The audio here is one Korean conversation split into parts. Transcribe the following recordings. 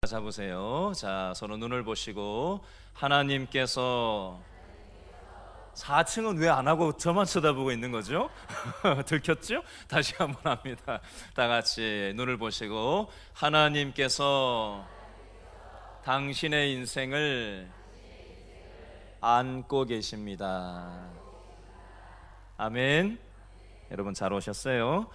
잡으세요. 자, 서로 눈을 보시고 하나님께서 4층은 왜 안 하고 저만 쳐다보고 있는 거죠? 들켰죠? 다시 한번 합니다. 다 같이 눈을 보시고 하나님께서 당신의 인생을 안고 계십니다. 아멘. 여러분 잘 오셨어요.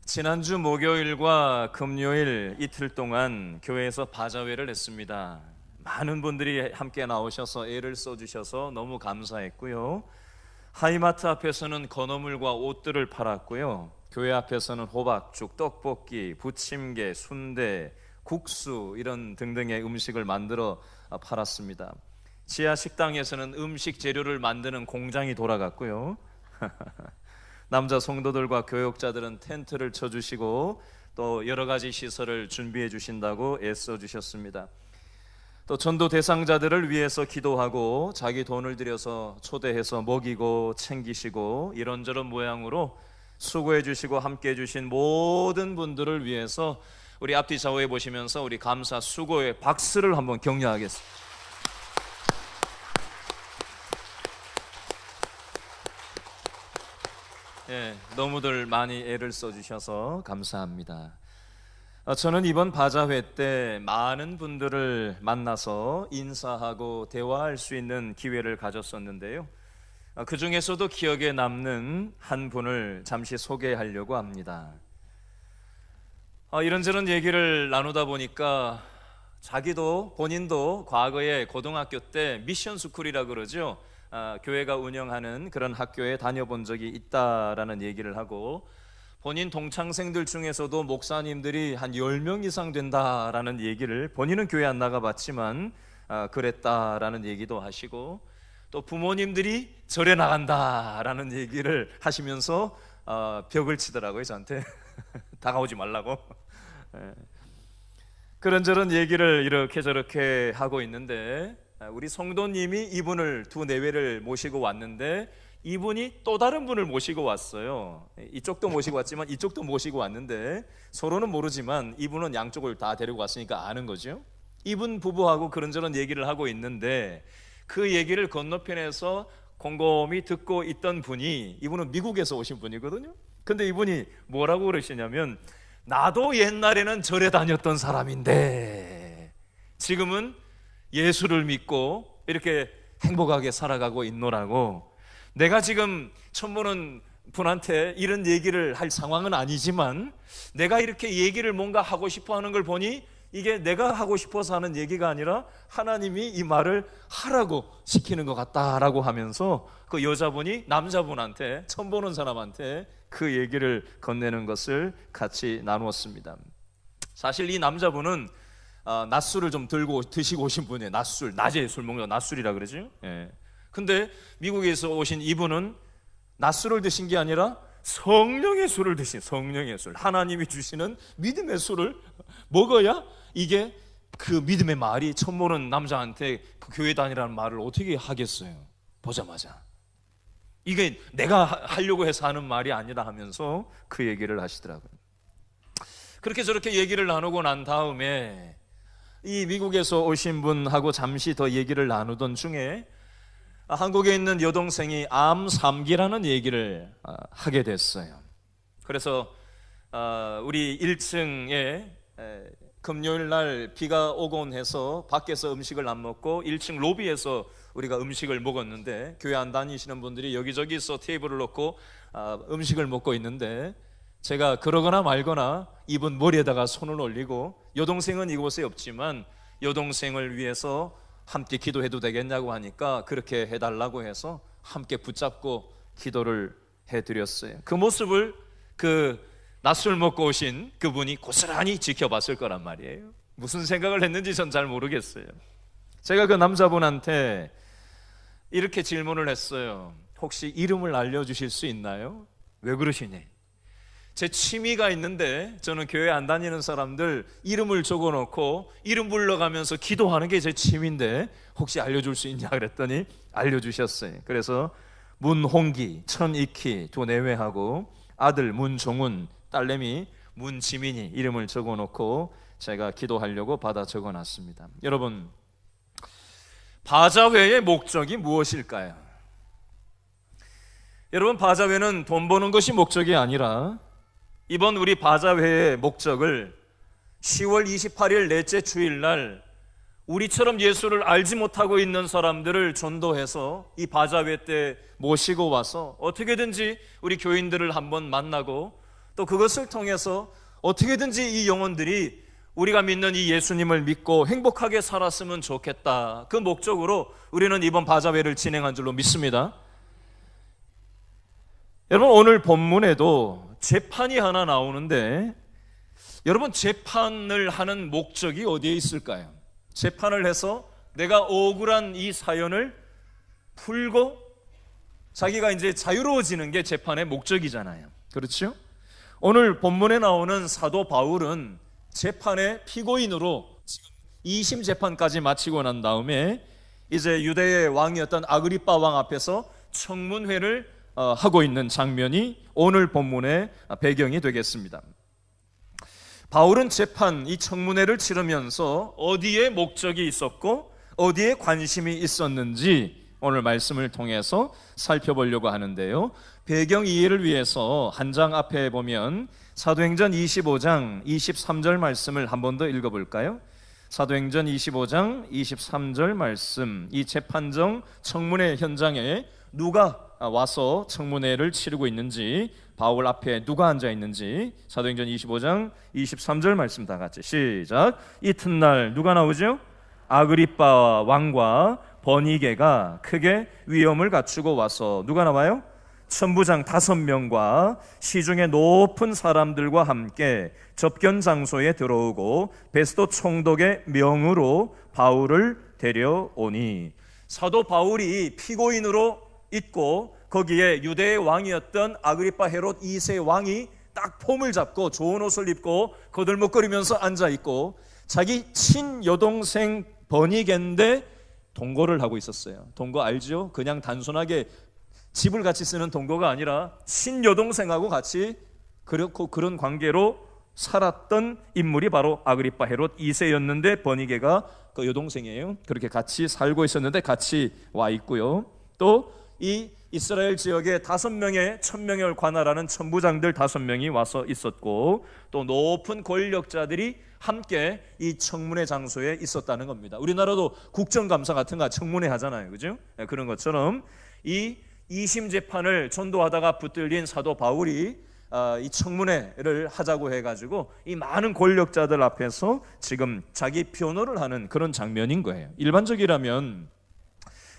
지난주 목요일과 금요일 이틀 동안 교회에서 바자회를 했습니다. 많은 분들이 함께 나오셔서 애를 써주셔서 너무 감사했고요. 하이마트 앞에서는 건어물과 옷들을 팔았고요. 교회 앞에서는 호박죽, 떡볶이, 부침개, 순대, 국수 이런 등등의 음식을 만들어 팔았습니다. 지하 식당에서는 음식 재료를 만드는 공장이 돌아갔고요. 남자 성도들과 교역자들은 텐트를 쳐주시고 또 여러 가지 시설을 준비해 주신다고 애써 주셨습니다. 또 전도 대상자들을 위해서 기도하고 자기 돈을 들여서 초대해서 먹이고 챙기시고 이런저런 모양으로 수고해 주시고 함께 해 주신 모든 분들을 위해서 우리 앞뒤 좌우에 보시면서 우리 감사 수고의 박수를 한번 격려하겠습니다. 너무들 많이 애를 써주셔서 감사합니다. 저는 이번 바자회 때 많은 분들을 만나서 인사하고 대화할 수 있는 기회를 가졌었는데요. 그 중에서도 기억에 남는 한 분을 잠시 소개하려고 합니다. 이런저런 얘기를 나누다 보니까 본인도 과거에 고등학교 때 미션 스쿨이라고 그러죠. 교회가 운영하는 그런 학교에 다녀본 적이 있다라는 얘기를 하고 본인 동창생들 중에서도 목사님들이 한 10명 이상 된다라는 얘기를 본인은 교회 안 나가봤지만 그랬다라는 얘기도 하시고 또 부모님들이 절에 나간다라는 얘기를 하시면서 벽을 치더라고요. 저한테 다가오지 말라고. 그런저런 얘기를 이렇게 저렇게 하고 있는데 우리 성도님이 이분을 두 내외를 모시고 왔는데 이분이 또 다른 분을 모시고 왔어요. 이쪽도 모시고 왔지만 이쪽도 모시고 왔는데 서로는 모르지만 이분은 양쪽을 다 데리고 왔으니까 아는 거죠. 이분 부부하고 그런저런 얘기를 하고 있는데 그 얘기를 건너편에서 곰곰이 듣고 있던 분이 이분은 미국에서 오신 분이거든요. 근데 이분이 뭐라고 그러시냐면 나도 옛날에는 절에 다녔던 사람인데 지금은 예수를 믿고 이렇게 행복하게 살아가고 있노라고. 내가 지금 처음 보는 분한테 이런 얘기를 할 상황은 아니지만 내가 이렇게 얘기를 뭔가 하고 싶어 하는 걸 보니 이게 내가 하고 싶어서 하는 얘기가 아니라 하나님이 이 말을 하라고 시키는 것 같다라고 하면서 그 여자분이 남자분한테, 처음 보는 사람한테 그 얘기를 건네는 것을 같이 나누었습니다. 사실 이 남자분은 낮술을 좀 들고 드시고 오신 분이에요. 낮술, 낮에 술 먹는 거 낮술이라 그러죠. 근데 미국에서 오신 이분은 낮술을 드신 게 아니라 성령의 술을 드신, 성령의 술, 하나님이 주시는 믿음의 술을 먹어야 이게 그 믿음의 말이 처음 보는 남자한테 그 교회 다니라는 말을 어떻게 하겠어요. 보자마자 이게 내가 하려고 해서 하는 말이 아니라 하면서 그 얘기를 하시더라고요. 그렇게 저렇게 얘기를 나누고 난 다음에 이 미국에서 오신 분하고 잠시 더 얘기를 나누던 중에 한국에 있는 여동생이 암 3기라는 얘기를 하게 됐어요. 그래서 우리 1층에 금요일 날 비가 오곤 해서 밖에서 음식을 안 먹고 1층 로비에서 우리가 음식을 먹었는데 교회 안 다니시는 분들이 여기저기서 테이블을 놓고 음식을 먹고 있는데 제가 그러거나 말거나 이분 머리에다가 손을 올리고 여동생은 이곳에 없지만 여동생을 위해서 함께 기도해도 되겠냐고 하니까 그렇게 해달라고 해서 함께 붙잡고 기도를 해드렸어요. 그 모습을 그 낮술 먹고 오신 그분이 고스란히 지켜봤을 거란 말이에요. 무슨 생각을 했는지 전 잘 모르겠어요. 제가 그 남자분한테 이렇게 질문을 했어요. 혹시 이름을 알려주실 수 있나요? 왜 그러시니? 제 취미가 있는데 저는 교회 안 다니는 사람들 이름을 적어놓고 이름 불러가면서 기도하는 게 제 취미인데 혹시 알려줄 수 있냐 그랬더니 알려주셨어요. 그래서 문홍기, 천익희 두 내외하고 아들 문종훈, 딸내미 문지민이 이름을 적어놓고 제가 기도하려고 받아 적어놨습니다. 여러분, 바자회의 목적이 무엇일까요? 여러분, 바자회는 돈 버는 것이 목적이 아니라 이번 우리 바자회의 목적을 10월 28일 넷째 주일날 우리처럼 예수를 알지 못하고 있는 사람들을 전도해서 이 바자회 때 모시고 와서 어떻게든지 우리 교인들을 한번 만나고 또 그것을 통해서 어떻게든지 이 영혼들이 우리가 믿는 이 예수님을 믿고 행복하게 살았으면 좋겠다, 그 목적으로 우리는 이번 바자회를 진행한 줄로 믿습니다. 여러분, 오늘 본문에도 재판이 하나 나오는데 여러분, 재판을 하는 목적이 어디에 있을까요? 재판을 해서 내가 억울한 이 사연을 풀고 자기가 이제 자유로워지는 게 재판의 목적이잖아요. 그렇죠? 오늘 본문에 나오는 사도 바울은 재판의 피고인으로 지금 2심 재판까지 마치고 난 다음에 이제 유대의 왕이었던 아그리빠 왕 앞에서 청문회를 하고 있는 장면이 오늘 본문의 배경이 되겠습니다. 바울은 재판, 이 청문회를 치르면서 어디에 목적이 있었고 어디에 관심이 있었는지 오늘 말씀을 통해서 살펴보려고 하는데요. 배경 이해를 위해서 한 장 앞에 보면 사도행전 25장 23절 말씀을 한 번 더 읽어볼까요? 사도행전 25장 23절 말씀, 이 재판정 청문회 현장에 누가 와서 청문회를 치르고 있는지, 바울 앞에 누가 앉아 있는지, 사도행전 25장 23절 말씀 다 같이 시작. 이튿날 누가 나오죠? 아그리빠 왕과 버니게가 크게 위엄을 갖추고 와서 누가 나와요? 천부장 5명과 시중에 높은 사람들과 함께 접견 장소에 들어오고 베스도 총독의 명으로 바울을 데려오니, 사도 바울이 피고인으로 있고 거기에 유대의 왕이었던 아그리빠 헤롯 2세 왕이 딱 폼을 잡고 좋은 옷을 입고 거들먹거리면서 앉아있고 자기 친여동생 버니게인데 동거를 하고 있었어요. 동거 알죠? 그냥 단순하게 집을 같이 쓰는 동거가 아니라 친여동생하고 같이 그런 관계로 살았던 인물이 바로 아그리빠 헤롯 2세였는데 버니게가 그 여동생이에요. 그렇게 같이 살고 있었는데 같이 와 있고요. 또 이 이스라엘 지역에 5명의 천명을 관할하는 천부장들 5명이 와서 있었고 또 높은 권력자들이 함께 이 청문회 장소에 있었다는 겁니다. 우리나라도 국정감사 같은 거 청문회 하잖아요, 그죠? 그런 것처럼 이 2심 재판을 전도하다가 붙들린 사도 바울이 이 청문회를 하자고 해가지고 이 많은 권력자들 앞에서 지금 자기 변호를 하는 그런 장면인 거예요. 일반적이라면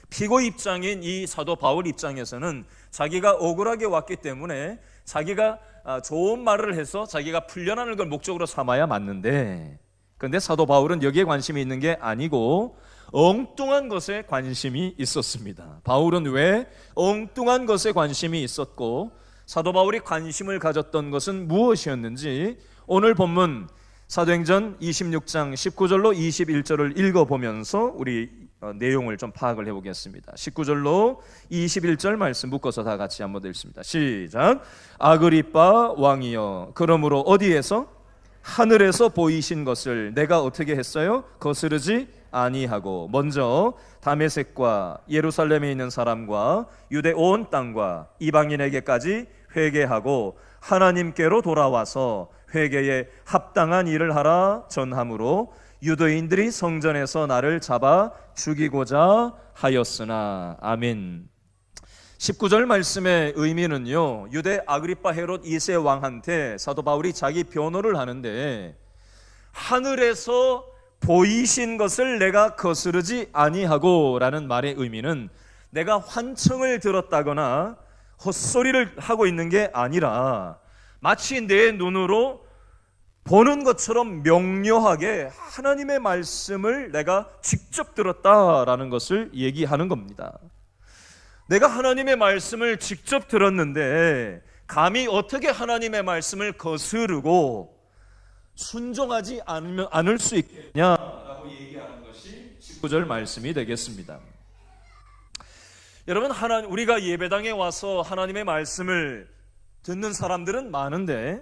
피고 입장인 이 사도 바울 입장에서는 자기가 억울하게 왔기 때문에 자기가 좋은 말을 해서 자기가 풀려나는 걸 목적으로 삼아야 맞는데, 그런데 사도 바울은 여기에 관심이 있는 게 아니고 엉뚱한 것에 관심이 있었습니다. 바울은 왜 엉뚱한 것에 관심이 있었고 사도 바울이 관심을 가졌던 것은 무엇이었는지 오늘 본문 사도행전 26장 19절로 21절을 읽어보면서 우리 내용을 좀 파악을 해보겠습니다. 19절로 21절 말씀 묶어서 다 같이 한번 읽습니다. 시작. 아그리빠 왕이여, 그러므로 어디에서? 하늘에서 보이신 것을 내가 어떻게 했어요? 거스르지 아니하고 먼저 다메섹과 예루살렘에 있는 사람과 유대 온 땅과 이방인에게까지 회개하고 하나님께로 돌아와서 회개에 합당한 일을 하라 전함으로 유대인들이 성전에서 나를 잡아 죽이고자 하였으나. 아멘. 19절 말씀의 의미는요, 유대 아그리빠 헤롯 2세 왕한테 사도 바울이 자기 변호를 하는데 하늘에서 보이신 것을 내가 거스르지 아니하고 라는 말의 의미는 내가 환청을 들었다거나 헛소리를 하고 있는 게 아니라 마치 내 눈으로 보는 것처럼 명료하게 하나님의 말씀을 내가 직접 들었다라는 것을 얘기하는 겁니다. 내가 하나님의 말씀을 직접 들었는데 감히 어떻게 하나님의 말씀을 거스르고 순종하지 않을 수 있겠냐라고 얘기하는 것이 19절 말씀이 되겠습니다. 여러분, 우리가 예배당에 와서 하나님의 말씀을 듣는 사람들은 많은데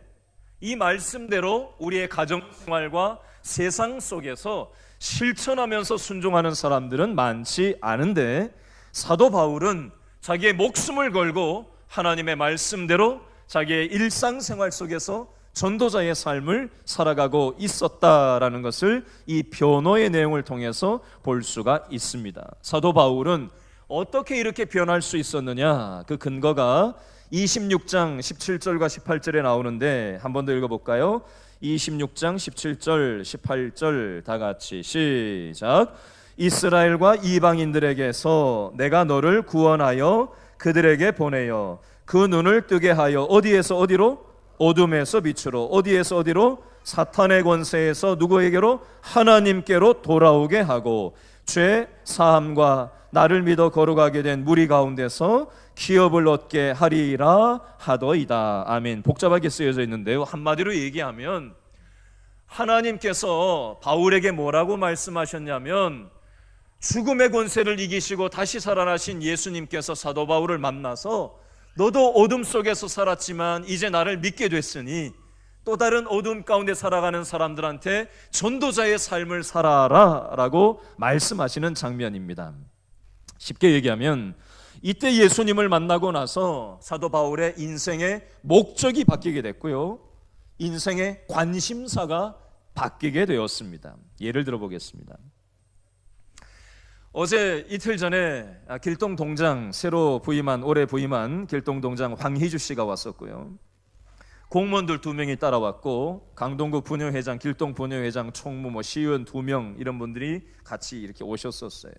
이 말씀대로 우리의 가정생활과 세상 속에서 실천하면서 순종하는 사람들은 많지 않은데, 사도 바울은 자기의 목숨을 걸고 하나님의 말씀대로 자기의 일상생활 속에서 전도자의 삶을 살아가고 있었다라는 것을 이 변호의 내용을 통해서 볼 수가 있습니다. 사도 바울은 어떻게 이렇게 변할 수 있었느냐? 그 근거가 26장 17절과 18절에 나오는데 한 번 더 읽어볼까요? 26장 17절 18절 다 같이 시작. 이스라엘과 이방인들에게서 내가 너를 구원하여 그들에게 보내어 그 눈을 뜨게 하여 어디에서 어디로? 어둠에서 빛으로. 어디에서 어디로? 사탄의 권세에서 누구에게로? 하나님께로 돌아오게 하고 죄 사함과 나를 믿어 거룩하게 된 무리 가운데서 기업을 얻게 하리라 하더이다. 아멘. 복잡하게 쓰여져 있는데요, 한마디로 얘기하면 하나님께서 바울에게 뭐라고 말씀하셨냐면, 죽음의 권세를 이기시고 다시 살아나신 예수님께서 사도 바울을 만나서 너도 어둠 속에서 살았지만 이제 나를 믿게 됐으니 또 다른 어둠 가운데 살아가는 사람들한테 전도자의 삶을 살아라 라고 말씀하시는 장면입니다. 쉽게 얘기하면 이때 예수님을 만나고 나서 사도 바울의 인생의 목적이 바뀌게 됐고요, 인생의 관심사가 바뀌게 되었습니다. 예를 들어 보겠습니다. 어제 이틀 전에 길동동장 새로 올해 부임한 길동동장 황희주 씨가 왔었고요, 공무원들 2명이 따라왔고 강동구 분회회장, 길동 분회회장, 총무, 시의원 2명 이런 분들이 같이 이렇게 오셨었어요.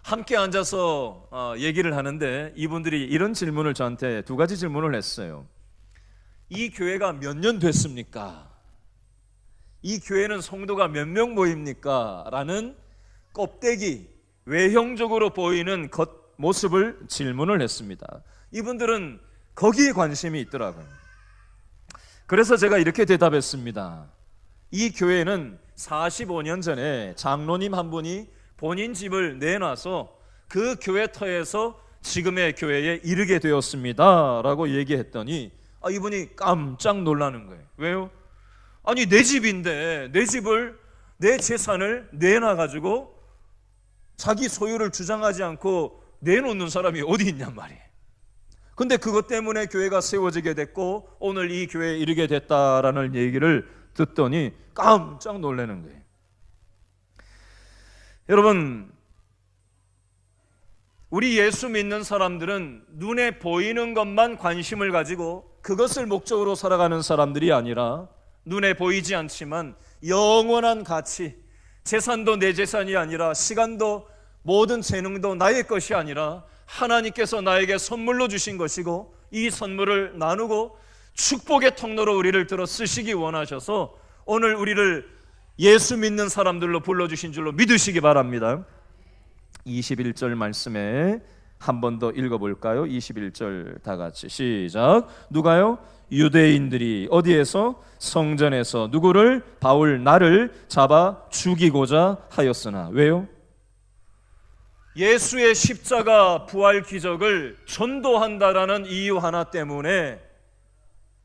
함께 앉아서 얘기를 하는데 이분들이 이런 질문을 저한테 2가지 질문을 했어요. 이 교회가 몇 년 됐습니까? 이 교회는 성도가 몇 명 모입니까? 라는 껍데기, 외형적으로 보이는 겉모습을 질문을 했습니다. 이분들은 거기에 관심이 있더라고요. 그래서 제가 이렇게 대답했습니다. 이 교회는 45년 전에 장로님 한 분이 본인 집을 내놔서 그 교회 터에서 지금의 교회에 이르게 되었습니다 라고 얘기했더니 이분이 깜짝 놀라는 거예요. 왜요? 아니 내 집인데 내 집을, 내 재산을 내놔가지고 자기 소유를 주장하지 않고 내놓는 사람이 어디 있냔 말이에요. 근데 그것 때문에 교회가 세워지게 됐고 오늘 이 교회에 이르게 됐다라는 얘기를 듣더니 깜짝 놀라는 거예요. 여러분, 우리 예수 믿는 사람들은 눈에 보이는 것만 관심을 가지고 그것을 목적으로 살아가는 사람들이 아니라 눈에 보이지 않지만 영원한 가치, 재산도 내 재산이 아니라 시간도 모든 재능도 나의 것이 아니라 하나님께서 나에게 선물로 주신 것이고 이 선물을 나누고 축복의 통로로 우리를 들어 쓰시기 원하셔서 오늘 우리를 예수 믿는 사람들로 불러주신 줄로 믿으시기 바랍니다. 21절 말씀에 한 번 더 읽어볼까요? 21절 다 같이 시작. 누가요? 유대인들이 어디에서? 성전에서 누구를? 바울 나를 잡아 죽이고자 하였으나. 왜요? 예수의 십자가 부활 기적을 전도한다라는 이유 하나 때문에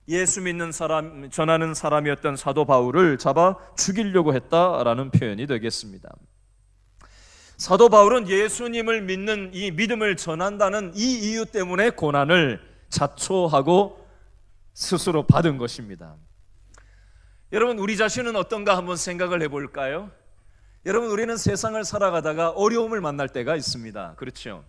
예수 믿는 사람, 전하는 사람이었던 사도 바울을 잡아 죽이려고 했다라는 표현이 되겠습니다. 사도 바울은 예수님을 믿는 이 믿음을 전한다는 이 이유 때문에 고난을 자초하고 스스로 받은 것입니다. 여러분, 우리 자신은 어떤가 한번 생각을 해볼까요? 여러분, 우리는 세상을 살아가다가 어려움을 만날 때가 있습니다. 그렇죠?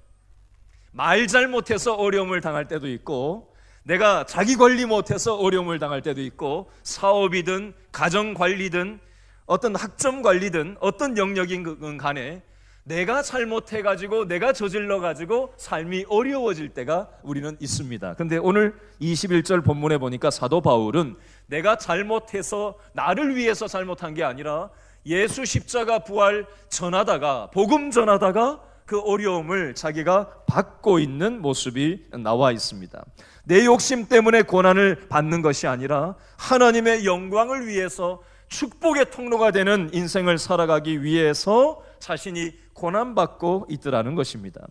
말 잘못해서 어려움을 당할 때도 있고, 내가 자기 관리 못해서 어려움을 당할 때도 있고, 사업이든 가정관리든 어떤 학점 관리든 어떤 영역인 간에 내가 잘못해가지고 내가 저질러가지고 삶이 어려워질 때가 우리는 있습니다. 근데 오늘 21절 본문에 보니까 사도 바울은 내가 잘못해서 나를 위해서 잘못한 게 아니라 예수 십자가 부활 전하다가, 복음 전하다가 그 어려움을 자기가 받고 있는 모습이 나와 있습니다. 내 욕심 때문에 고난을 받는 것이 아니라 하나님의 영광을 위해서 축복의 통로가 되는 인생을 살아가기 위해서 자신이 고난받고 있더라는 것입니다.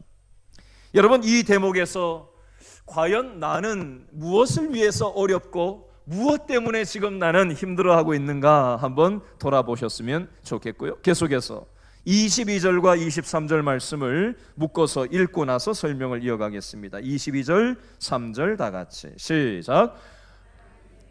여러분, 이 대목에서 과연 나는 무엇을 위해서 어렵고 무엇 때문에 지금 나는 힘들어하고 있는가 한번 돌아보셨으면 좋겠고요. 계속해서 22절과 23절 말씀을 묶어서 읽고 나서 설명을 이어가겠습니다. 22절 3절 다 같이 시작.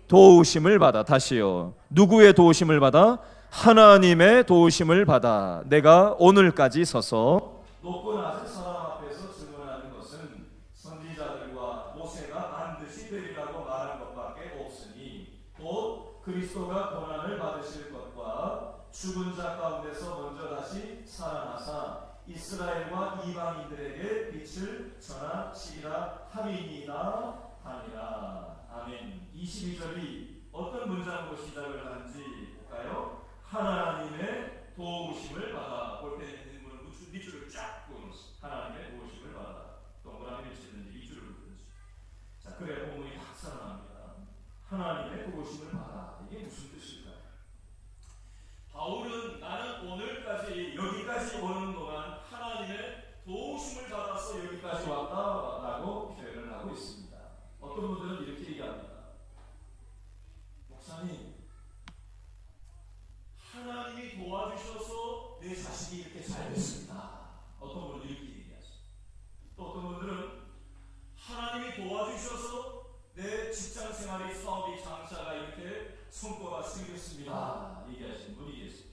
도우심을 받아, 다시요. 누구의 도우심을 받아? 하나님의 도우심을 받아 내가 오늘까지 서서 높고 낮은 사람 앞에서 증언하는 것은 선지자들과 모세가 반드시 되리라고 말한 것밖에 없으니 곧 그리스도가 고난을 받으실 것과 죽은 자 가운데서 먼저 다시 살아나사 이스라엘과 이방인들에게 빛을 전하시리라 함이니이다 하니라. 아멘. 22절이 어떤 문장으로 시작을 하는지 볼까요? 하나님의 도우심을 받아. 볼펜에 있는 분은 밑줄을 쫙 그어놓습니다. 하나님의 도우심을 받아. 동그라미를 치든지 밑줄을 그든지. 자, 그래 본문이 확 살아납니다. 하나님의 도우심을 받아. 이게 무슨 뜻일까요? 바울은 나는 오늘까지 여기까지 오는 동안 하나님의 도우심을 받아서 여기까지 왔다라고 표현을 하고 있습니다. 어떤 분들은 이렇게 얘기합니다. 목사님, 하나님이 도와주셔서 내 자식이 이렇게 잘 됐습니다. 어떤 분은 이렇게 얘기하죠. 또 어떤 분들은 하나님이 도와주셔서 내 직장 생활이, 사업이, 장사가 이렇게 성과가 생겼습니다. 얘기하시는 분이 계세요.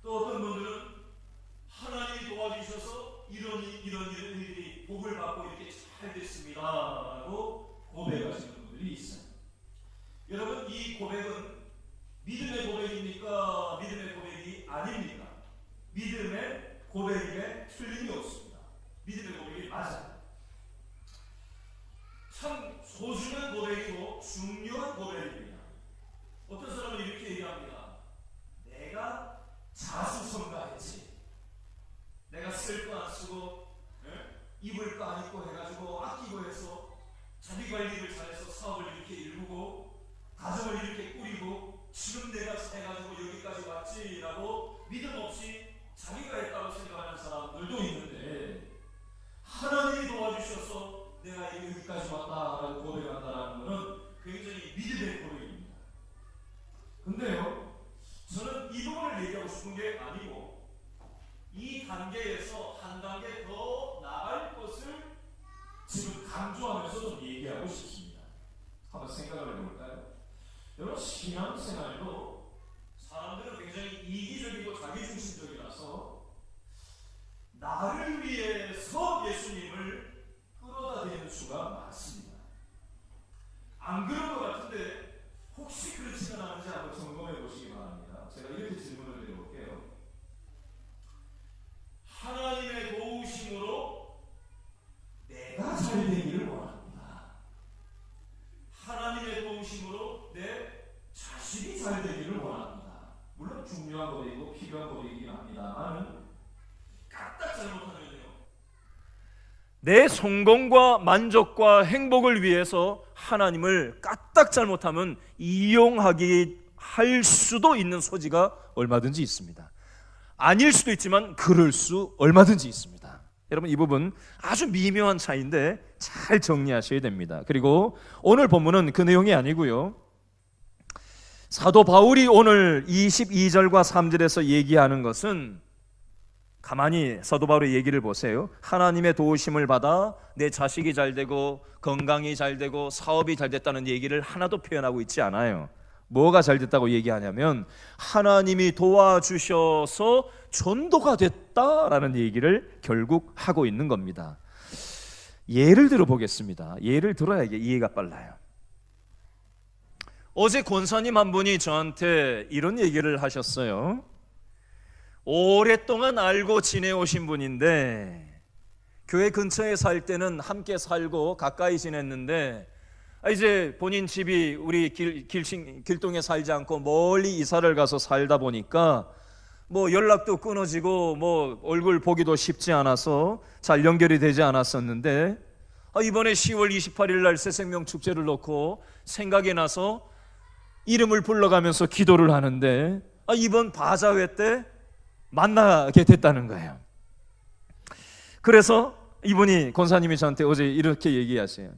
또 어떤 분들은 하나님이 도와주셔서 이런 일들이 복을 받고 이렇게 잘 됐습니다 라고 고백하시는 분들이 있어요. 여러분, 이 고백은 믿음의 고백입니까? 믿음의 고백이 아닙니까? 믿음의 고백에 틀림이 없습니다. 믿음의 고백이 맞아요. 참 소중한 고백이고 중요한 고백입니다. 어떤 사람은 이렇게 얘기합니다. 내가 자수성가했지. 내가 쓸 거 안 쓰고 입을 거 안 입고 해가지고 아끼고 해서 자기 관리를 잘해서 사업을 이렇게 일구고 가정을 이렇게 꾸리고 지금 내가 해가지고 여기까지 왔지라고 믿음 없이 자기가 했다고 생각하는 사람들도 있는데, 하나님이 도와주셔서 내가 여기까지 왔다라고 고백한다는 것은 굉장히 믿음의 고백입니다. 근데요, 저는 이 부분을 얘기하고 싶은 게 아니고 이 단계에서 한 단계 더 나아갈 것을 지금 강조하면서 좀 얘기하고 싶습니다. 한번 생각을 해볼까요? 여러분, 신앙생활도 사람들은 굉장히 이기적이고 자기중심적이라서 나를 위해서 예수님을 끌어다 대는 수가 많습니다. 안 그런 것 같은데 혹시 그렇지는 않은지 한번 점검해 보시기 바랍니다. 제가 이렇게 질문을 드려볼게요. 하나님의 도우심으로 내가 잘 되기를 원합니다. 하나님의 도우심으로 내 자식이 잘 되기를 원합니다. 물론 중요한 고백이고 필요한 고백이긴 합니다만 까딱 잘못하면요, 내 성공과 만족과 행복을 위해서 하나님을 까딱 잘못하면 이용하기 할 수도 있는 소지가 얼마든지 있습니다. 아닐 수도 있지만 그럴 수 얼마든지 있습니다. 여러분, 이 부분 아주 미묘한 차이인데 잘 정리하셔야 됩니다. 그리고 오늘 본문은 그 내용이 아니고요, 사도 바울이 오늘 22절과 3절에서 얘기하는 것은, 가만히 사도 바울의 얘기를 보세요. 하나님의 도우심을 받아 내 자식이 잘 되고 건강이 잘 되고 사업이 잘 됐다는 얘기를 하나도 표현하고 있지 않아요. 뭐가 잘 됐다고 얘기하냐면 하나님이 도와주셔서 전도가 됐다라는 얘기를 결국 하고 있는 겁니다. 예를 들어 보겠습니다. 예를 들어야 이해가 빨라요. 어제 권사님 한 분이 저한테 이런 얘기를 하셨어요. 오랫동안 알고 지내오신 분인데 교회 근처에 살 때는 함께 살고 가까이 지냈는데 이제 본인 집이 우리 길동에 살지 않고 멀리 이사를 가서 살다 보니까 뭐 연락도 끊어지고 뭐 얼굴 보기도 쉽지 않아서 잘 연결이 되지 않았었는데 이번에 10월 28일 날 새생명 축제를 놓고 생각이 나서 이름을 불러가면서 기도를 하는데 이번 바자회 때 만나게 됐다는 거예요. 그래서 이분이 권사님이 저한테 어제 이렇게 얘기하세요.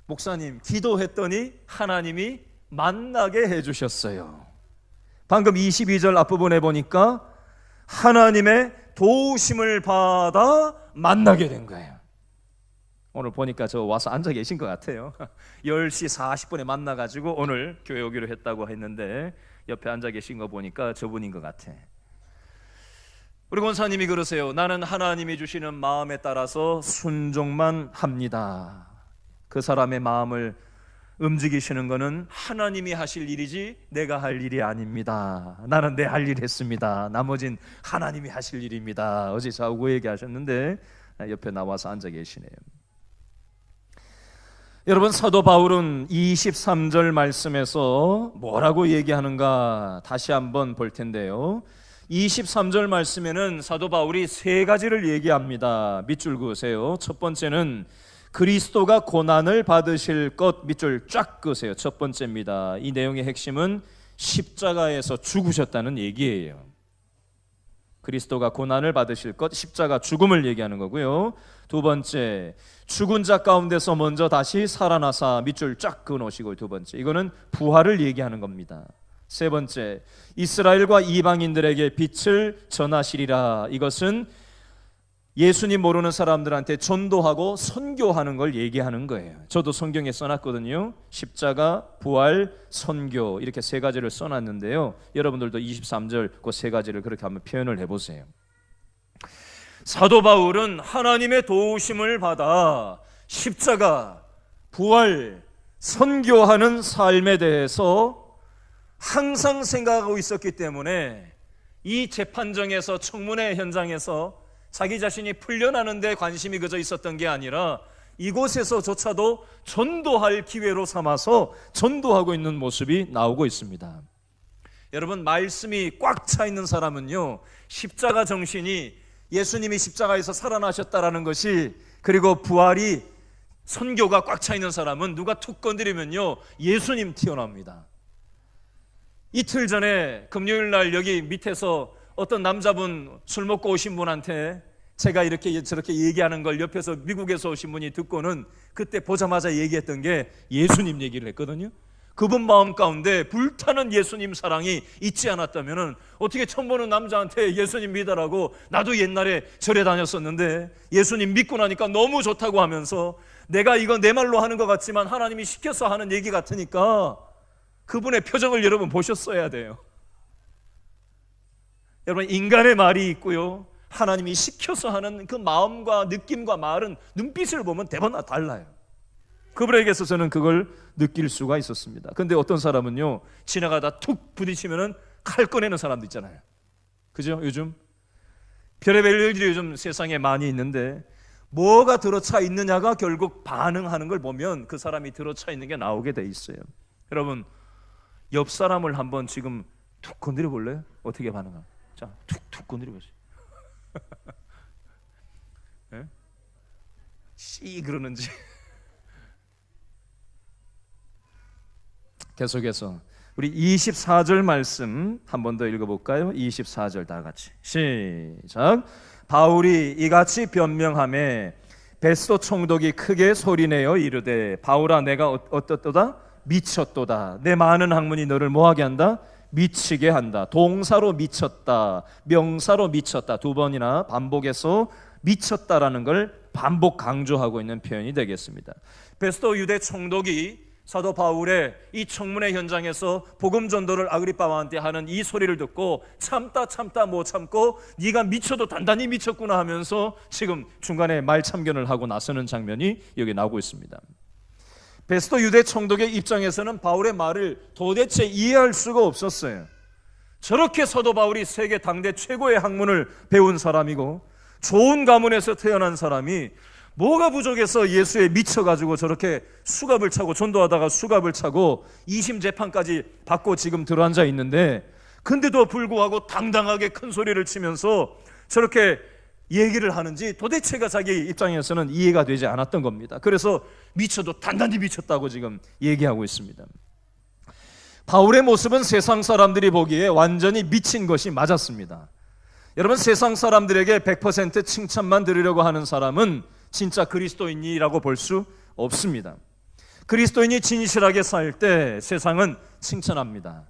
목사님, 기도했더니 하나님이 만나게 해주셨어요. 방금 22절 앞부분에 보니까 하나님의 도우심을 받아 만나게 된 거예요. 오늘 보니까 저 와서 앉아 계신 것 같아요. 10시 40분에 만나가지고 오늘 교회 오기로 했다고 했는데 옆에 앉아 계신 거 보니까 저분인 것 같아. 우리 권사님이 그러세요. 나는 하나님이 주시는 마음에 따라서 순종만 합니다. 그 사람의 마음을 움직이시는 것은 하나님이 하실 일이지 내가 할 일이 아닙니다. 나는 내 할 일 했습니다. 나머진 하나님이 하실 일입니다. 어제 저하고 그 얘기하셨는데 옆에 나와서 앉아 계시네요. 여러분, 사도 바울은 23절 말씀에서 뭐라고 얘기하는가 다시 한번 볼 텐데요. 23절 말씀에는 사도 바울이 세 가지를 얘기합니다. 밑줄 그으세요. 첫 번째는 그리스도가 고난을 받으실 것, 밑줄 쫙 그으세요. 첫 번째입니다. 이 내용의 핵심은 십자가에서 죽으셨다는 얘기예요. 그리스도가 고난을 받으실 것, 십자가 죽음을 얘기하는 거고요. 두 번째, 죽은 자 가운데서 먼저 다시 살아나사, 밑줄 쫙 그어놓으시고, 두 번째, 이거는 부활을 얘기하는 겁니다. 세 번째, 이스라엘과 이방인들에게 빛을 전하시리라. 이것은 예수님 모르는 사람들한테 전도하고 선교하는 걸 얘기하는 거예요. 저도 성경에 써놨거든요. 십자가, 부활, 선교, 이렇게 세 가지를 써놨는데요. 여러분들도 23절 그 세 가지를 그렇게 한번 표현을 해보세요. 사도 바울은 하나님의 도우심을 받아 십자가, 부활, 선교하는 삶에 대해서 항상 생각하고 있었기 때문에 이 재판정에서, 청문회 현장에서 자기 자신이 풀려나는 데 관심이 그저 있었던 게 아니라 이곳에서조차도 전도할 기회로 삼아서 전도하고 있는 모습이 나오고 있습니다. 여러분, 말씀이 꽉 차 있는 사람은요, 십자가 정신이, 예수님이 십자가에서 살아나셨다라는 것이, 그리고 부활이, 선교가 꽉 차 있는 사람은 누가 툭 건드리면요 예수님 튀어나옵니다. 이틀 전에 금요일 날 여기 밑에서 어떤 남자분, 술 먹고 오신 분한테 제가 이렇게 저렇게 얘기하는 걸 옆에서 미국에서 오신 분이 듣고는 그때 보자마자 얘기했던 게 예수님 얘기를 했거든요. 그분 마음 가운데 불타는 예수님 사랑이 있지 않았다면 어떻게 처음 보는 남자한테 예수님 믿으라고, 나도 옛날에 절에 다녔었는데 예수님 믿고 나니까 너무 좋다고 하면서, 내가 이거 내 말로 하는 것 같지만 하나님이 시켜서 하는 얘기 같으니까 그분의 표정을 여러분 보셨어야 돼요. 여러분, 인간의 말이 있고요, 하나님이 시켜서 하는 그 마음과 느낌과 말은 눈빛을 보면 대번 다 달라요. 그분에게서 저는 그걸 느낄 수가 있었습니다. 근데 어떤 사람은요, 지나가다 툭 부딪히면은 칼 꺼내는 사람도 있잖아요. 그죠? 요즘 별의별 일들이 요즘 세상에 많이 있는데 뭐가 들어차 있느냐가 결국 반응하는 걸 보면 그 사람이 들어차 있는 게 나오게 돼 있어요. 여러분, 옆 사람을 한번 지금 툭 건드려 볼래요? 어떻게 반응하나? 자, 툭툭 건드려 보세요. 네? 씨 그러는지. 계속해서 우리 24절 말씀 한 번 더 읽어볼까요? 24절 다 같이 시작. 바울이 이같이 변명하매 베스도 총독이 크게 소리내어 이르되, 바울아, 내가 어떻도다? 미쳤도다. 내 많은 학문이 너를 뭐하게 한다? 미치게 한다. 동사로 미쳤다, 명사로 미쳤다, 두 번이나 반복해서 미쳤다라는 걸 반복 강조하고 있는 표현이 되겠습니다. 베스도 유대 총독이 사도 바울의 이 청문회 현장에서 복음 전도를 아그리파 왕한테 하는 이 소리를 듣고 참다 못 참고 네가 미쳐도 단단히 미쳤구나 하면서 지금 중간에 말 참견을 하고 나서는 장면이 여기 나오고 있습니다. 베스도 유대 총독의 입장에서는 바울의 말을 도대체 이해할 수가 없었어요. 저렇게 사도 바울이 세계 당대 최고의 학문을 배운 사람이고 좋은 가문에서 태어난 사람이 뭐가 부족해서 예수에 미쳐가지고 저렇게 수갑을 차고, 전도하다가 수갑을 차고 2심 재판까지 받고 지금 들어앉아 있는데, 근데도 불구하고 당당하게 큰 소리를 치면서 저렇게 얘기를 하는지 도대체가 자기 입장에서는 이해가 되지 않았던 겁니다. 그래서 미쳐도 단단히 미쳤다고 지금 얘기하고 있습니다. 바울의 모습은 세상 사람들이 보기에 완전히 미친 것이 맞았습니다. 여러분, 세상 사람들에게 100% 칭찬만 들으려고 하는 사람은 진짜 그리스도인이라고 볼 수 없습니다. 그리스도인이 진실하게 살 때 세상은 칭찬합니다.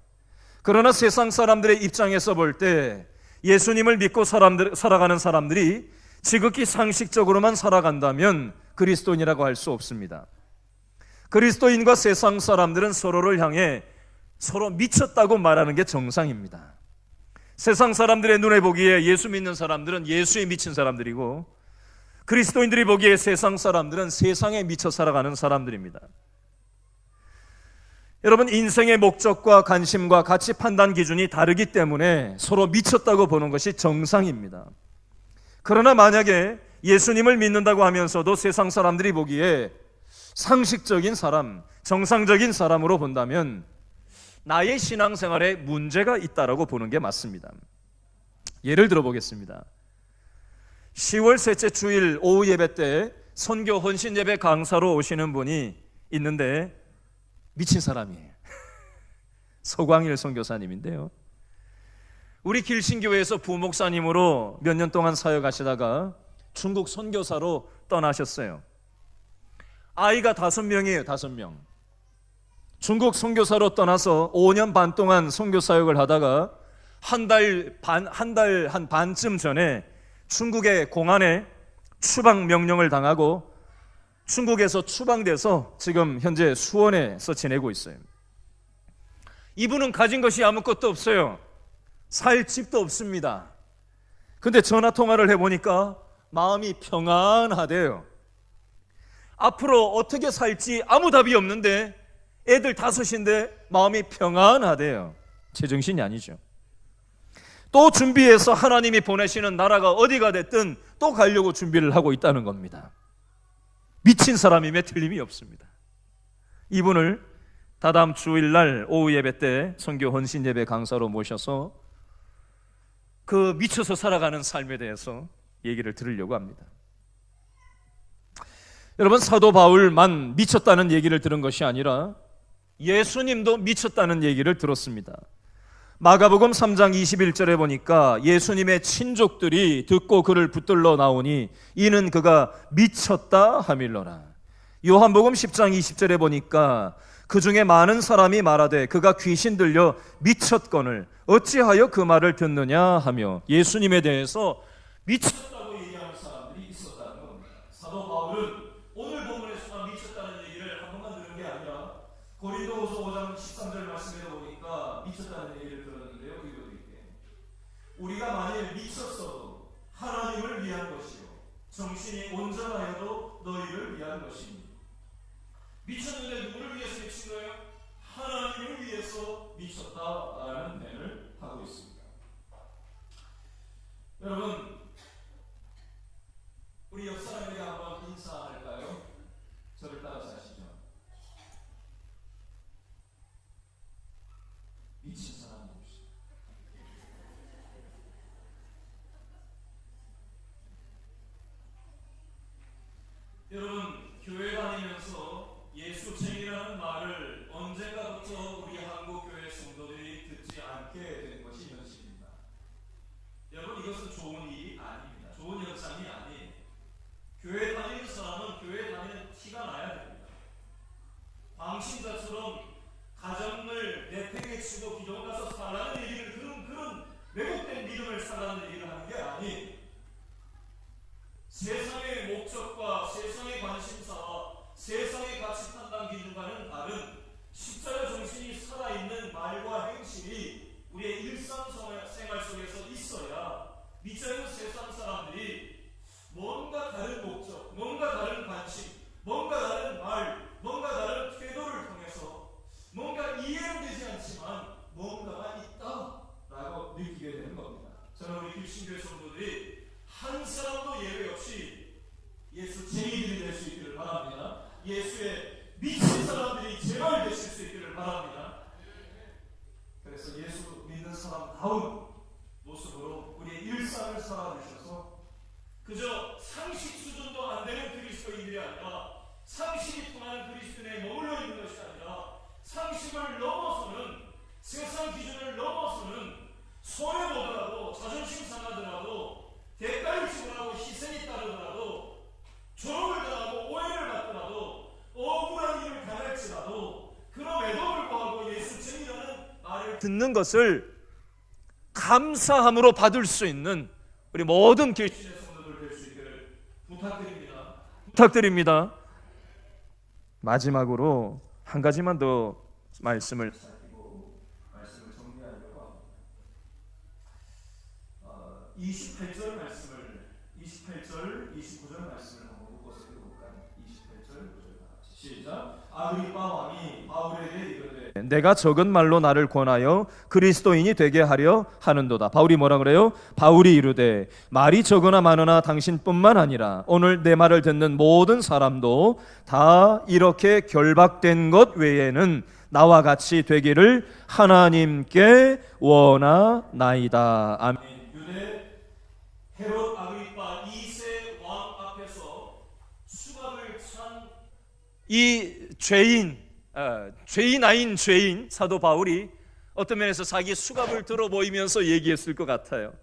그러나 세상 사람들의 입장에서 볼 때 예수님을 믿고 살아가는 사람들이 지극히 상식적으로만 살아간다면 그리스도인이라고 할 수 없습니다. 그리스도인과 세상 사람들은 서로를 향해 서로 미쳤다고 말하는 게 정상입니다. 세상 사람들의 눈에 보기에 예수 믿는 사람들은 예수에 미친 사람들이고, 그리스도인들이 보기에 세상 사람들은 세상에 미쳐 살아가는 사람들입니다. 여러분, 인생의 목적과 관심과 가치 판단 기준이 다르기 때문에 서로 미쳤다고 보는 것이 정상입니다. 그러나 만약에 예수님을 믿는다고 하면서도 세상 사람들이 보기에 상식적인 사람, 정상적인 사람으로 본다면 나의 신앙생활에 문제가 있다라고 보는 게 맞습니다. 예를 들어 보겠습니다. 10월 셋째 주일 오후 예배 때 선교 헌신 예배 강사로 오시는 분이 있는데 미친 사람이에요. 서광일 선교사님인데요. 우리 길신교회에서 부목사님으로 몇 년 동안 사역하시다가 중국 선교사로 떠나셨어요. 아이가 5명이에요. 5명. 중국 선교사로 떠나서 5년 반 동안 선교 사역을 하다가 한 달 반쯤 전에 중국의 공안에 추방 명령을 당하고 중국에서 추방돼서 지금 현재 수원에서 지내고 있어요. 이분은 가진 것이 아무것도 없어요. 살 집도 없습니다. 근데 전화 통화를 해보니까 마음이 평안하대요. 앞으로 어떻게 살지 아무 답이 없는데 애들 5인데 마음이 평안하대요. 제정신이 아니죠. 또 준비해서 하나님이 보내시는 나라가 어디가 됐든 또 가려고 준비를 하고 있다는 겁니다. 미친 사람임에 틀림이 없습니다. 이분을 다다음 주일날 오후 예배 때 선교 헌신 예배 강사로 모셔서 그 미쳐서 살아가는 삶에 대해서 얘기를 들으려고 합니다. 여러분, 사도 바울만 미쳤다는 얘기를 들은 것이 아니라 예수님도 미쳤다는 얘기를 들었습니다. 마가복음 3장 21절에 보니까 예수님의 친족들이 듣고 그를 붙들러 나오니 이는 그가 미쳤다 하밀러라. 요한복음 10장 20절에 보니까 그 중에 많은 사람이 말하되 그가 귀신 들려 미쳤거늘 어찌하여 그 말을 듣느냐 하며 예수님에 대해서 미쳤다고 얘기하는 사람들이 있었다는 겁니다. 사도 바울은 오늘 본문에서만 미쳤다는 얘기를 한 번만 들은 게 아니라 고린도후서 5장 13절 말씀에도 보니까 미쳤다는 얘기를 들었는데요. 읽어드릴게요. 우리가 만일 미쳤어도 하나님을 위한 것이요 정신이 온전하여도 너희를 위한 것이니. 미쳤는데 누구를 위해서 미친 거예요? 하나님을 위해서 미쳤다라는 표현을 하고 있습니다. 여러분, 우리 옆 사람에게 한번 인사할까요? 저를 따라서 하시죠. 미친 사람 봅시다. 여러분, 교회 다니면서 예수쟁이라는 말을 언젠가부터 우리 한국교회 성도들이 듣지 않게 된 것이 현실입니다. 여러분, 이것은 좋은 일이 아닙니다. 좋은 현상이 아니에요. 교회 다니는 사람은 교회 다니는 티가 나야 됩니다. 방신자처럼 가정을 내팽개치고 기도 가서 살라는 얘기를 그런 왜곡된 믿음을 살라는 얘기를 하는 게 아니에요. 세상의 목적과 세상의 관심사와 세상의 가치 판단 기준과는 다른 십자가 정신이 살아있는 말과 행실이 우리의 일상생활 속에서 있어야 미쳐있는 세상 사람들이 뭔가 다른 목적, 뭔가 다른 관심, 뭔가 다른 말, 뭔가 다른 태도를 통해서 뭔가 이해는 되지 않지만 뭔가가 있다라고 느끼게 되는 겁니다. 저는 우리 길신교회 성도들이 한 사람도 예외 없이 예수쟁이들이 될 수 있기를 바랍니다. 예수의 미친 사람들이 제발 되실 수 있기를 바랍니다. 그래서 예수 믿는 사람다운 모습으로 우리의 일상을 살아주셔서 그저 상식 수준도 안 되는 그리스도인들이 아니라 상식이 통하는 그리스도인에 머물러 있는 것이 아니라 상식을 넘어서는 세상 기준을 넘어서는 손해보더라도 자존심 상하더라도 대가를 지불하고 희생이 따르더라도 조롱을 당하고 오해를 받더라도 억울한 일을 당할 듣는 것을 감사함으로 받을 수 있는 우리 모든 교회의 성도들 될 수 있기를 부탁드립니다. 마지막으로 한 가지만 더 말씀을 정리하려고 합니다. 28절 말씀을 28절 29절 말씀을 한번 묶어서 읽어볼까요? 28절 9절 시작. 아그리빠 왕이 바울에게 이르되 내가 적은 말로 나를 권하여 그리스도인이 되게 하려 하는도다. 바울이 뭐라 그래요? 바울이 이르되 말이 적으나 많으나 당신뿐만 아니라 오늘 내 말을 듣는 모든 사람도 다 이렇게 결박된 것 외에는 나와 같이 되기를 하나님께 원하나이다. 아멘. 유대 헤롯 아그리빠 2세 왕 앞에서 수갑을 찬 이 죄인 사도 바울이 어떤 면에서 자기 수갑을 들어 보이면서 얘기했을 것 같아요.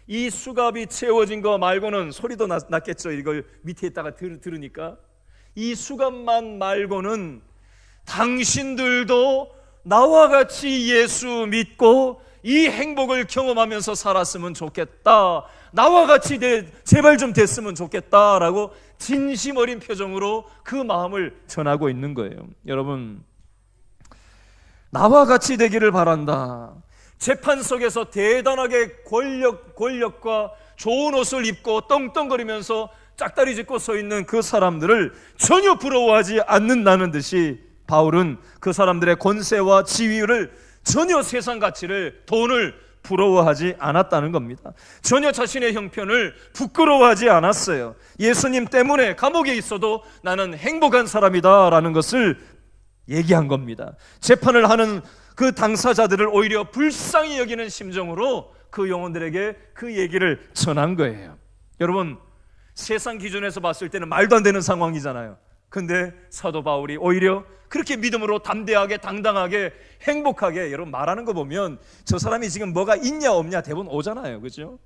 이 수갑이 채워진 거 말고는 소리도 났겠죠. 이걸 밑에 있다가 들으니까 이 수갑만 말고는 당신들도 나와 같이 예수 믿고 이 행복을 경험하면서 살았으면 좋겠다. 나와 같이 제발 좀 됐으면 좋겠다라고 진심 어린 표정으로 그 마음을 전하고 있는 거예요. 여러분, 나와 같이 되기를 바란다. 재판 속에서 대단하게 권력과 좋은 옷을 입고 떵떵거리면서 짝다리 짚고 서 있는 그 사람들을 전혀 부러워하지 않는다는 듯이 바울은 그 사람들의 권세와 지위를 전혀 세상 가치를, 돈을 부러워하지 않았다는 겁니다. 전혀 자신의 형편을 부끄러워하지 않았어요. 예수님 때문에 감옥에 있어도 나는 행복한 사람이다라는 것을 얘기한 겁니다. 재판을 하는 그 당사자들을 오히려 불쌍히 여기는 심정으로 그 영혼들에게 그 얘기를 전한 거예요. 여러분, 세상 기준에서 봤을 때는 말도 안 되는 상황이잖아요. 근데 사도 바울이 오히려 그렇게 믿음으로 담대하게 당당하게 행복하게 여러분 말하는 거 보면 저 사람이 지금 뭐가 있냐 없냐 대부분 오잖아요. 그죠?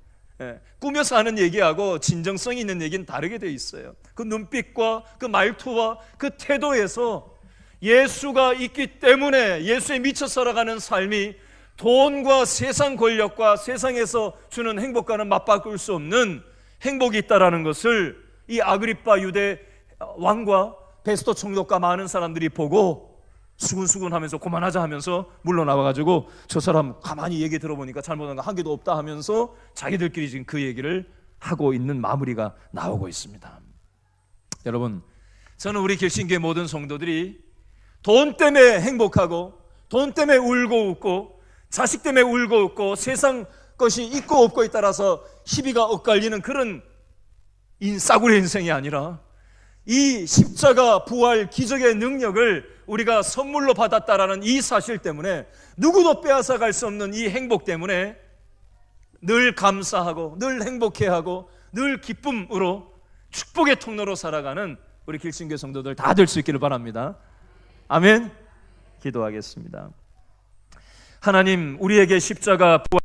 꾸며서 하는 얘기하고 진정성이 있는 얘기는 다르게 돼 있어요. 그 눈빛과 그 말투와 그 태도에서 예수가 있기 때문에 예수에 미쳐 살아가는 삶이 돈과 세상 권력과 세상에서 주는 행복과는 맞바꿀 수 없는 행복이 있다라는 것을 이 아그리빠 유대 왕과 베스토 총독과 많은 사람들이 보고 수군수군하면서 그만하자 하면서 물러나와가지고 저 사람 가만히 얘기 들어보니까 잘못한 거 한 개도 없다 하면서 자기들끼리 지금 그 얘기를 하고 있는 마무리가 나오고 있습니다. 여러분, 저는 우리 결신교회 모든 성도들이 돈 때문에 행복하고 돈 때문에 울고 웃고 자식 때문에 울고 웃고 세상 것이 있고 없고에 따라서 희비가 엇갈리는 그런 싸구려 인생이 아니라 이 십자가 부활 기적의 능력을 우리가 선물로 받았다라는 이 사실 때문에 누구도 빼앗아갈 수 없는 이 행복 때문에 늘 감사하고 늘 행복해하고 늘 기쁨으로 축복의 통로로 살아가는 우리 길신교회 성도들 다 될 수 있기를 바랍니다. 아멘. 기도하겠습니다. 하나님, 우리에게 십자가 부활